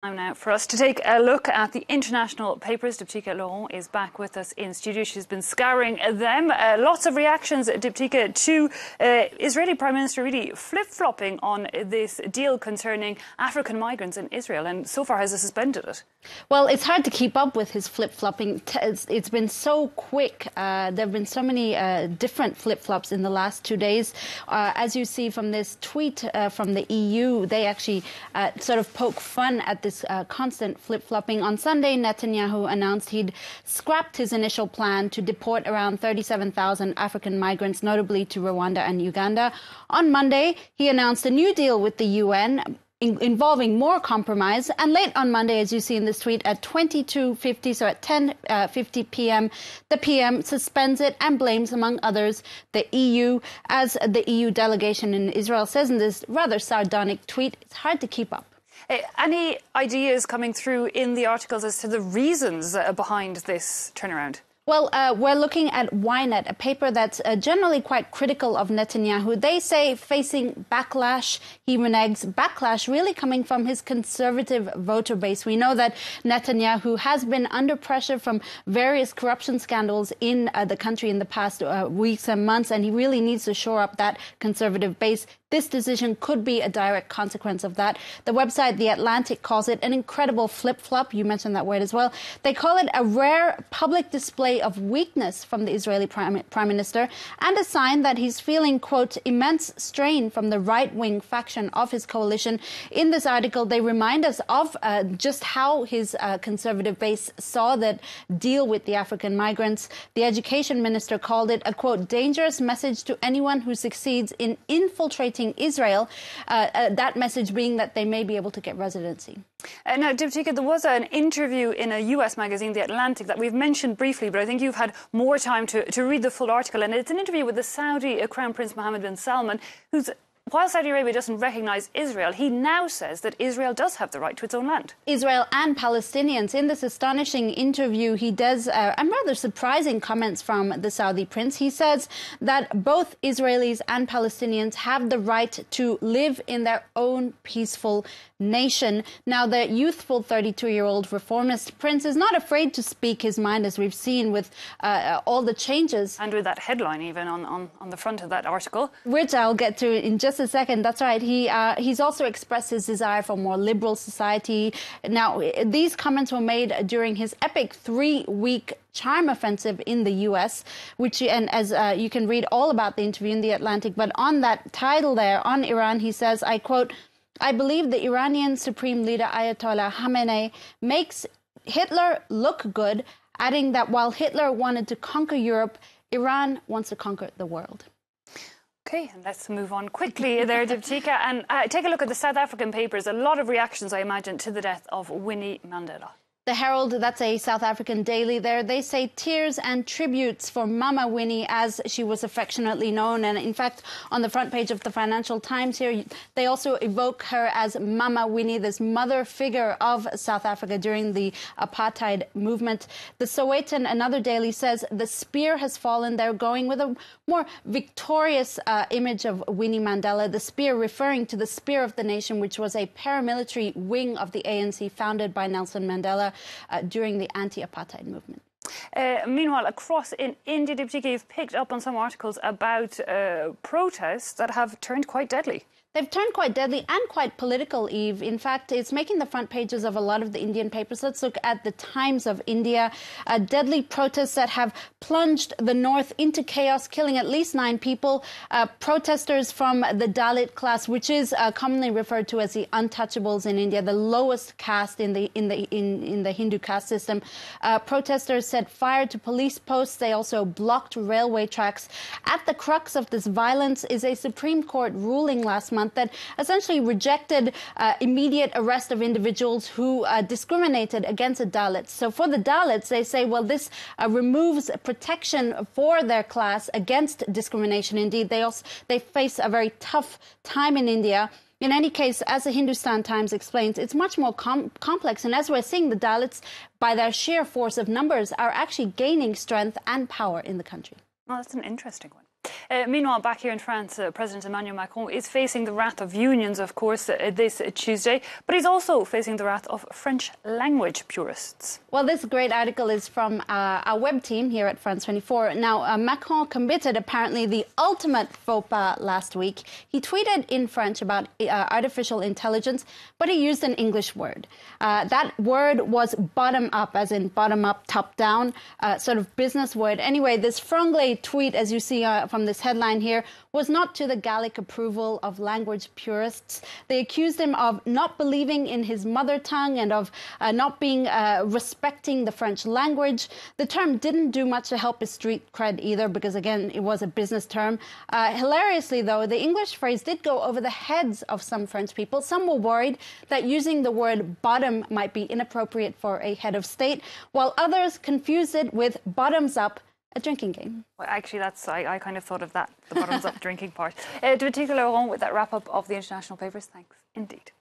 Time now for us to take a look at the international papers. Diptyka Laurent is back with us in studio. She's been scouring them. Lots of reactions, Diptyka, to Israeli Prime Minister really flip-flopping on this deal concerning African migrants in Israel, and so far has suspended it. Well, it's hard to keep up with his flip-flopping. It's been so quick. There have been so many different flip-flops in the last 2 days. As you see from this tweet from the EU, they actually sort of poke fun at this constant flip-flopping. On Sunday, Netanyahu announced he'd scrapped his initial plan to deport around 37,000 African migrants, notably to Rwanda and Uganda. On Monday, he announced a new deal with the UN involving more compromise. And late on Monday, as you see in this tweet, at 22:50, so at 10:50 p.m., the PM suspends it and blames, among others, the EU. As the EU delegation in Israel says in this rather sardonic tweet, it's hard to keep up. Any ideas coming through in the articles as to the reasons behind this turnaround? Well, we're looking at Ynet, a paper that's generally quite critical of Netanyahu. They say facing backlash, he reneges backlash really coming from his conservative voter base. We know that Netanyahu has been under pressure from various corruption scandals in the country in the past weeks and months, and he really needs to shore up that conservative base. This decision could be a direct consequence of that. The website The Atlantic calls it an incredible flip-flop. You mentioned that word as well. They call it a rare public display of weakness from the Israeli Prime Minister and a sign that he's feeling, quote, immense strain from the right-wing faction of his coalition. In this article, they remind us of just how his conservative base saw that deal with the African migrants. The education minister called it a, quote, dangerous message to anyone who succeeds in infiltrating Israel, that message being that they may be able to get residency. Now, Diptyka, there was an interview in a US magazine, The Atlantic, that we've mentioned briefly, but I think you've had more time to read the full article. And it's an interview with the Saudi Crown Prince Mohammed bin Salman, who's, while Saudi Arabia doesn't recognise Israel, he now says that Israel does have the right to its own land. Israel and Palestinians. In this astonishing interview, he does and rather surprising comments from the Saudi prince. He says that both Israelis and Palestinians have the right to live in their own peaceful nation. Now, the youthful 32-year-old reformist prince is not afraid to speak his mind, as we've seen with all the changes. And with that headline even on the front of that article. Which I'll get to in just a second. That's right. He's also expressed his desire for a more liberal society. Now, these comments were made during his epic 3-week charm offensive in the U.S., which, and as you can read all about the interview in The Atlantic, but on that title there, on Iran, he says, I quote, I believe the Iranian Supreme Leader Ayatollah Khamenei makes Hitler look good, adding that while Hitler wanted to conquer Europe, Iran wants to conquer the world. Okay, and let's move on quickly there, Diptyka, and take a look at the South African papers. A lot of reactions, I imagine, to the death of Winnie Mandela. The Herald, that's a South African daily there, they say tears and tributes for Mama Winnie, as she was affectionately known. And in fact, on the front page of the Financial Times here, they also evoke her as Mama Winnie, this mother figure of South Africa during the apartheid movement. The Sowetan, another daily, says the spear has fallen. They're going with a more victorious image of Winnie Mandela, the spear referring to the Spear of the Nation, which was a paramilitary wing of the ANC founded by Nelson Mandela during the anti-apartheid movement. Meanwhile, across in India, Diptyka, you've picked up on some articles about protests that have turned quite deadly. They've turned quite deadly and quite political, Eve. In fact, it's making the front pages of a lot of the Indian papers. Let's look at the Times of India. Deadly protests that have plunged the north into chaos, killing at least 9 people. Protesters from the Dalit class, which is commonly referred to as the untouchables in India, the lowest caste in the Hindu caste system. Protesters set fire to police posts. They also blocked railway tracks. At the crux of this violence is a Supreme Court ruling last month that essentially rejected immediate arrest of individuals who discriminated against the Dalits. So for the Dalits, they say, well, this removes protection for their class against discrimination. Indeed, they face a very tough time in India. In any case, as the Hindustan Times explains, it's much more complex. And as we're seeing, the Dalits, by their sheer force of numbers, are actually gaining strength and power in the country. Well, that's an interesting one. Meanwhile, back here in France, President Emmanuel Macron is facing the wrath of unions, of course, this Tuesday, but he's also facing the wrath of French language purists. Well, this great article is from our web team here at France 24. Now, Macron committed apparently the ultimate faux pas last week. He tweeted in French about artificial intelligence, but he used an English word. That word was bottom up, as in bottom up, top down, sort of business word. Anyway, this franglais tweet, as you see from this headline here, was not to the Gallic approval of language purists. They accused him of not believing in his mother tongue and of not being respecting the French language. The term didn't do much to help his street cred either, because again, it was a business term. Hilariously, though, the English phrase did go over the heads of some French people. Some were worried that using the word bottom might be inappropriate for a head of state, while others confused it with bottoms up, a drinking game. Well, actually, I kind of thought of that, the bottoms-up drinking part. Laurent, with that wrap-up of the international papers, thanks indeed.